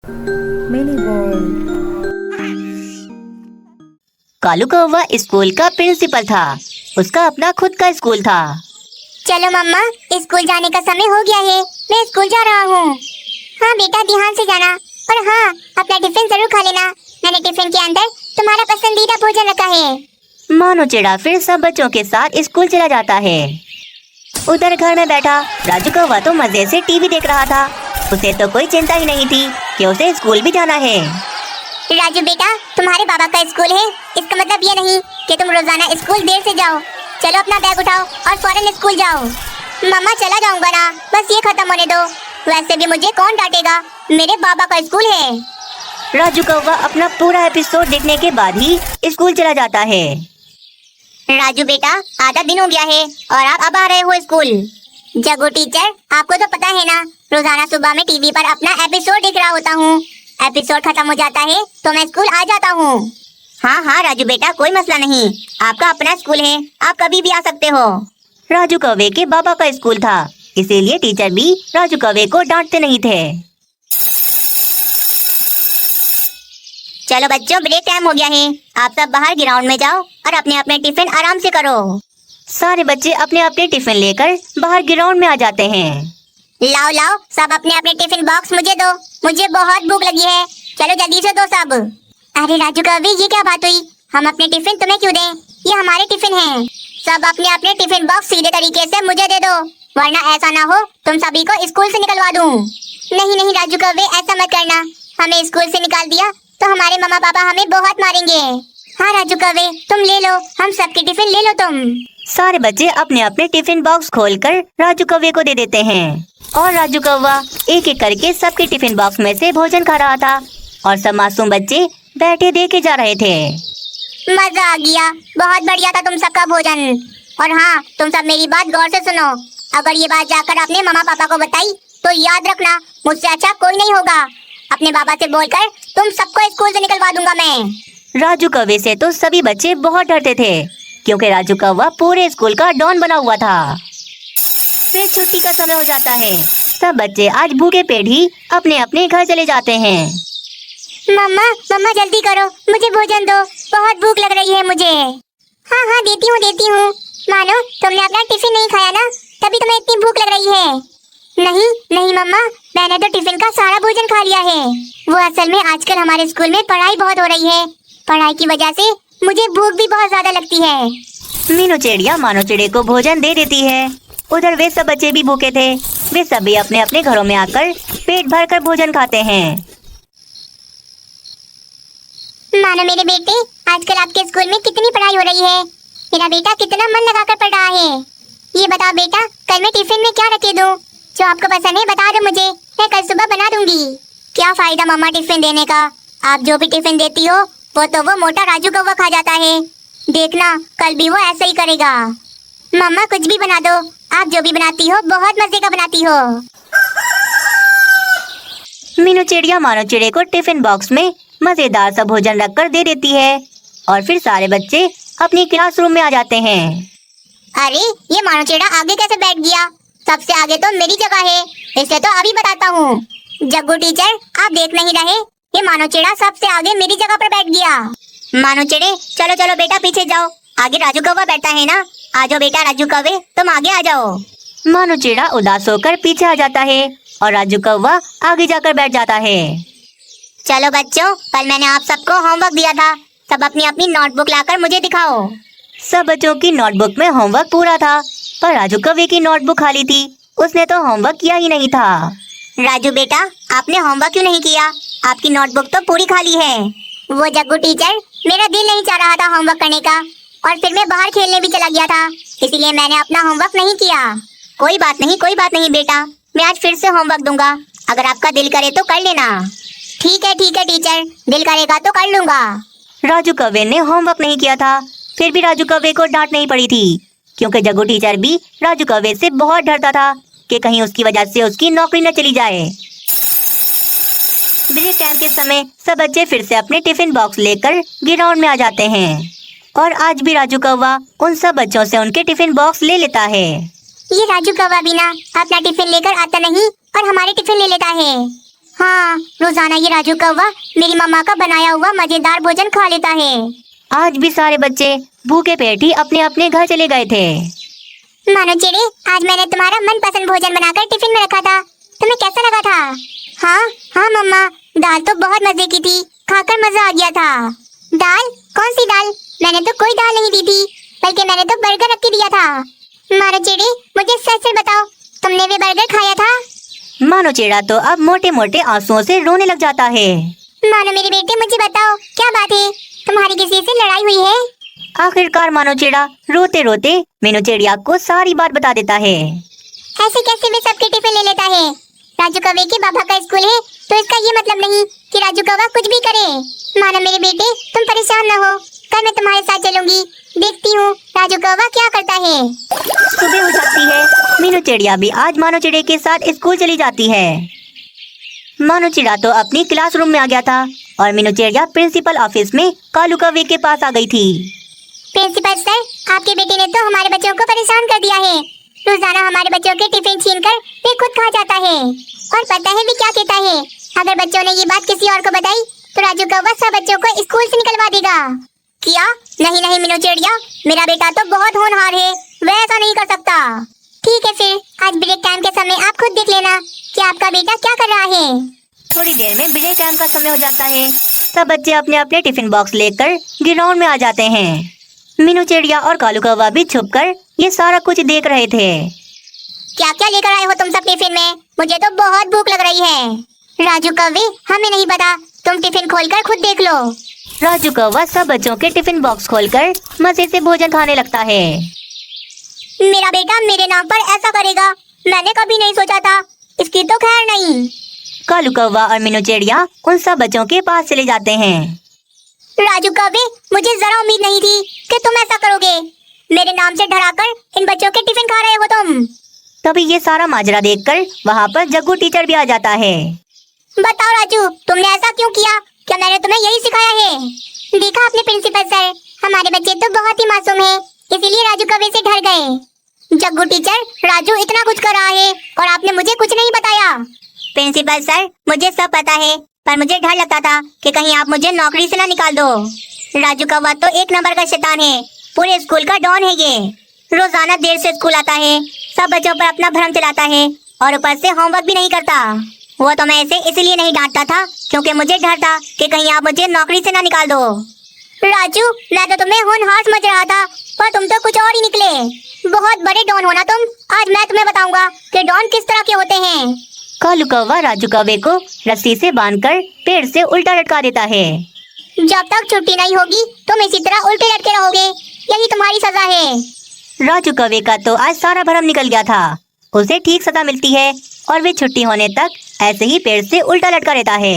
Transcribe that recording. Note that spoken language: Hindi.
Mini world. कालू कौवा स्कूल का प्रिंसिपल था। उसका अपना खुद का स्कूल था। चलो मम्मा, स्कूल जाने का समय हो गया है। मैं स्कूल जा रहा हूँ। हाँ बेटा, ध्यान से जाना। और हाँ, अपना टिफिन जरूर खा लेना। मैंने टिफिन के अंदर तुम्हारा पसंदीदा भोजन रखा है। मानो चिड़ा फिर सब बच्चों के साथ स्कूल चला जाता है। उधर घर में बैठा राजू कौवा तो मजे से टीवी देख रहा था। उसे तो कोई चिंता ही नहीं थी कि उसे स्कूल भी जाना है। राजू बेटा, तुम्हारे बाबा का स्कूल है, इसका मतलब ये नहीं कि तुम रोजाना स्कूल देर से जाओ। चलो अपना बैग उठाओ और फौरन स्कूल जाओ। मम्मा, चला जाऊंगा ना, बस ये खत्म होने दो। वैसे भी मुझे कौन डांटेगा, मेरे बाबा का स्कूल है। राजू कौवा अपना पूरा एपिसोड देखने के बाद ही स्कूल चला जाता है। राजू बेटा, आधा दिन हो गया है और आप अब आ रहे हो स्कूल। जग्गू टीचर, आपको तो पता है ना, रोजाना सुबह में टीवी पर अपना एपिसोड देख रहा होता हूँ। एपिसोड खत्म हो जाता है तो मैं स्कूल आ जाता हूँ। हाँ हाँ राजू बेटा, कोई मसला नहीं, आपका अपना स्कूल है, आप कभी भी आ सकते हो। राजू कौवे के बाबा का स्कूल था, इसीलिए टीचर भी राजू कौवे को डांटते नहीं थे। चलो बच्चों, ब्रेक टाइम हो गया है। आप सब बाहर ग्राउंड में जाओ और अपने अपने टिफिन आराम से करो। सारे बच्चे अपने अपने टिफिन लेकर बाहर ग्राउंड में आ जाते हैं। लाओ लाओ, सब अपने अपने टिफिन बॉक्स मुझे दो, मुझे बहुत भूख लगी है। चलो जल्दी से दो सब। अरे राजू कवि, ये क्या बात हुई? हम अपने टिफिन तुम्हें क्यों दें? ये हमारे टिफिन हैं। सब अपने अपने टिफिन बॉक्स सीधे तरीके से मुझे दे दो, वरना ऐसा ना हो तुम सभी को स्कूल से निकलवा दूं। नहीं नहीं राजू कवि, ऐसा मत करना। हमें स्कूल से निकाल दिया तो हमारे मम्मा पापा हमें बहुत मारेंगे। हाँ राजू कवि, तुम ले लो, हम सबके टिफिन ले लो तुम। सारे बच्चे अपने अपने टिफिन बॉक्स खोलकर राजू कौवे को दे देते हैं और राजू कौवा एक एक करके सबके टिफिन बॉक्स में से भोजन खा रहा था और सब मासूम बच्चे बैठे देखे जा रहे थे। मजा आ गया, बहुत बढ़िया था तुम सबका भोजन। और हाँ, तुम सब मेरी बात गौर से सुनो। अगर ये बात जाकर अपने मम्मा पापा को बताई तो याद रखना, मुझसे अच्छा कोई नहीं होगा। अपने बाबा से बोलकर तुम सबको स्कूल से निकलवा दूंगा मैं। राजू कौवे से तो सभी बच्चे बहुत डरते थे, क्योंकि राजू कौवा पूरे स्कूल का डॉन बना हुआ था। फिर छुट्टी का समय हो जाता है। सब बच्चे आज भूखे पेट ही अपने अपने घर चले जाते हैं। मम्मा मम्मा, जल्दी करो, मुझे भोजन दो, बहुत भूख लग रही है मुझे। हाँ हाँ, देती हूँ। मानो तुमने अपना टिफिन नहीं खाया ना, तभी तुम्हें इतनी भूख लग रही है। नहीं नहीं मम्मा, मैंने तो टिफिन का सारा भोजन खा लिया है। वो असल में आजकल हमारे स्कूल में पढ़ाई बहुत हो रही है, पढ़ाई की वजह से मुझे भूख भी बहुत ज्यादा लगती है। मीनू चिड़िया मानो चिड़े को भोजन दे देती है। उधर वे सब बच्चे भी भूखे थे। वे सभी अपने अपने घरों में आकर पेट भर कर भोजन खाते हैं। मानो मेरे बेटे, आजकल आपके स्कूल में कितनी पढ़ाई हो रही है। मेरा बेटा कितना मन लगाकर पढ़ रहा है। ये बताओ बेटा, कल मैं टिफिन में क्या रखे दूं? जो आपको पसंद है बता दो मुझे, मैं कल सुबह बना दूंगी। क्या फायदा मम्मा टिफिन देने का? आप जो भी टिफिन देती हो वो मोटा राजू कौवा खा जाता है। देखना, कल भी वो ऐसा ही करेगा। मम्मा कुछ भी बना दो, आप जो भी बनाती हो बहुत मजे का बनाती हो। मीनू चिड़िया मानो चिड़े को टिफिन बॉक्स में मजेदार सा भोजन रखकर दे देती है और फिर सारे बच्चे अपनी क्लासरूम में आ जाते हैं। अरे ये मानो चिड़ा आगे कैसे बैठ गया? सबसे आगे तो मेरी जगह है, इसे तो अभी बताता हूँ। जग्गू टीचर, आप देख नहीं रहे? ये मानो चिड़ा सबसे आगे मेरी जगह पर बैठ गया। मानो चिड़े, चलो चलो बेटा पीछे जाओ, आगे राजू कौवा बैठा है ना। आ जाओ बेटा राजू कौवे, तुम आगे आ जाओ। मानो चिड़ा उदास होकर पीछे आ जाता है और राजू कौवा आगे जाकर बैठ जाता है। चलो बच्चों, कल मैंने आप सबको होमवर्क दिया था, सब अपनी अपनी नोटबुक लाकर मुझे दिखाओ। सब बच्चों की नोटबुक में होमवर्क पूरा था, पर राजू कौवे की नोटबुक खाली थी। उसने तो होमवर्क किया ही नहीं था। राजू बेटा, आपने होमवर्क क्यों नहीं किया? आपकी नोटबुक तो पूरी खाली है। वो जग्गू टीचर, मेरा दिल नहीं चाह रहा था होमवर्क करने का, और फिर मैं बाहर खेलने भी चला गया था, इसीलिए मैंने अपना होमवर्क नहीं किया। कोई बात नहीं बेटा, मैं आज फिर से होमवर्क दूंगा। अगर आपका दिल करे तो कर लेना। ठीक है टीचर, दिल करेगा तो कर लूंगा। राजू कौवे ने होमवर्क नहीं किया था, फिर भी राजू कौवे को डांट नहीं पड़ी थी, क्योंकि जग्गू टीचर भी राजू कौवे से बहुत डरता था कि कहीं उसकी वजह से उसकी नौकरी न चली जाए। ब्रेक टाइम के समय सब बच्चे फिर से अपने टिफिन बॉक्स लेकर ग्राउंड में आ जाते हैं और आज भी राजू कौवा उन सब बच्चों से उनके टिफिन बॉक्स ले लेता है। ये राजू कौवा भी ना अपना टिफिन लेकर आता नहीं और हमारे टिफिन ले लेता है। हाँ, रोजाना ये राजू कौवा मेरी मम्मा का बनाया हुआ मजेदार भोजन खा लेता है। आज भी सारे बच्चे भूखे पेट ही अपने अपने घर चले गए थे। मानो चिड़ी, आज मैंने तुम्हारा मनपसंद भोजन बनाकर टिफिन में रखा था, तुम्हें कैसा लगा था? हाँ हाँ मम्मा, दाल तो बहुत मजे की थी, खाकर मजा आ गया था। दाल? कौन सी दाल? मैंने तो कोई दाल नहीं दी थी, बल्कि मैंने तो बर्गर रख के दिया था। मानो चिड़ी, मुझे सच सच बताओ, तुमने भी बर्गर खाया था? मानो चेड़ा तो अब मोटे मोटे आंसुओं से रोने लग जाता है। मानो मेरे बेटे, मुझे बताओ क्या बात है, तुम्हारी किसी से लड़ाई हुई है? आखिरकार मानो चेड़ा रोते रोते मीनू चिड़िया को सारी बात बता देता है। ऐसे कैसे वे सबके टिफिन ले लेता है? राजू कौवे के बाबा का स्कूल है, तो इसका ये मतलब नहीं कि राजू कौवा कुछ भी करे। मानो मेरे बेटे, तुम परेशान न हो, कल मैं तुम्हारे साथ चलूंगी, देखती हूँ राजू कौवा क्या करता है। सुबह हो जाती है, मीनू चिड़िया भी आज मानो चिड़े के साथ स्कूल चली जाती है। मानो चिड़ा तो अपनी क्लासरूम में आ गया था और मीनू चिड़िया प्रिंसिपल ऑफिस में कालू कौवे के पास आ गई थी। प्रिंसिपल सर, आपके बेटे ने तो हमारे बच्चों को परेशान कर दिया है। रोजाना हमारे बच्चों के टिफिन छीनकर वे खुद खा जाता है, और पता है भी क्या कहता है, अगर बच्चों ने ये बात किसी और को बताई तो राजू कौवा सब बच्चों को स्कूल से निकलवा देगा। क्या? नहीं नहीं मीनू चिड़िया, मेरा बेटा तो बहुत होनहार है, वह ऐसा नहीं कर सकता। ठीक है फिर, आज ब्रेक टाइम के समय आप खुद देख लेना कि आपका बेटा क्या कर रहा है। थोड़ी देर में ब्रेक टाइम का समय हो जाता है। सब बच्चे अपने अपने टिफिन बॉक्स लेकर ग्राउंड में आ जाते हैं। मीनू चिड़िया और कालू कौवा भी छुपकर ये सारा कुछ देख रहे थे। क्या क्या लेकर आए हो तुम सब टिफिन में? मुझे तो बहुत भूख लग रही है। राजू कौवे, हमें नहीं पता, तुम टिफिन खोलकर खुद देख लो। राजू कौवा सब बच्चों के टिफिन बॉक्स खोलकर मजे से भोजन खाने लगता है। मेरा बेटा मेरे नाम पर ऐसा करेगा, मैंने कभी नहीं सोचा था, इसकी तो खैर नहीं। कालू कौवा और मीनू चिड़िया उन सब बच्चों के पास चले जाते हैं। राजू कौवे, मुझे जरा उम्मीद नहीं थी कि तुम ऐसा करोगे। मेरे नाम से डराकर इन बच्चों के टिफिन खा रहे हो तुम। तभी ये सारा माजरा देखकर वहाँ पर जग्गू टीचर भी आ जाता है। बताओ राजू, तुमने ऐसा क्यों किया? क्या मैंने तुम्हें यही सिखाया है? देखा आपने प्रिंसिपल सर, हमारे बच्चे तो बहुत ही मासूम हैं, इसीलिए राजू कौवे से डर गए। जग्गू टीचर, राजू इतना कुछ कर रहा है और आपने मुझे कुछ नहीं बताया। प्रिंसिपल सर, मुझे सब पता है, पर मुझे डर लगता था कि कहीं आप मुझे नौकरी से ना निकाल दो। राजू कौवा तो एक नंबर का शैतान है, पूरे स्कूल का डॉन है ये। रोजाना देर से स्कूल आता है, सब बच्चों पर अपना भ्रम चलाता है और ऊपर से होमवर्क भी नहीं करता। वो तो मैं इसे इसलिए नहीं डांटता था क्योंकि मुझे डर था कि कहीं आप मुझे नौकरी से ना निकाल दो। राजू, मैं तो तुम्हें होनहार समझ रहा था, पर तुम तो कुछ और ही निकले। बहुत बड़े डॉन हो ना तुम, आज मैं तुम्हें बताऊंगा कि डॉन किस तरह के होते हैं। कालू कौवा राजू कौवे को रस्सी से बांधकर पेड़ से उल्टा लटका देता है। जब तक छुट्टी नहीं होगी तुम इसी तरह उल्टे लटके रहोगे, यही तुम्हारी सजा है। राजू कौवे का तो आज सारा भरम निकल गया था, उसे ठीक सजा मिलती है और वे छुट्टी होने तक ऐसे ही पेड़ से उल्टा लटका रहता है।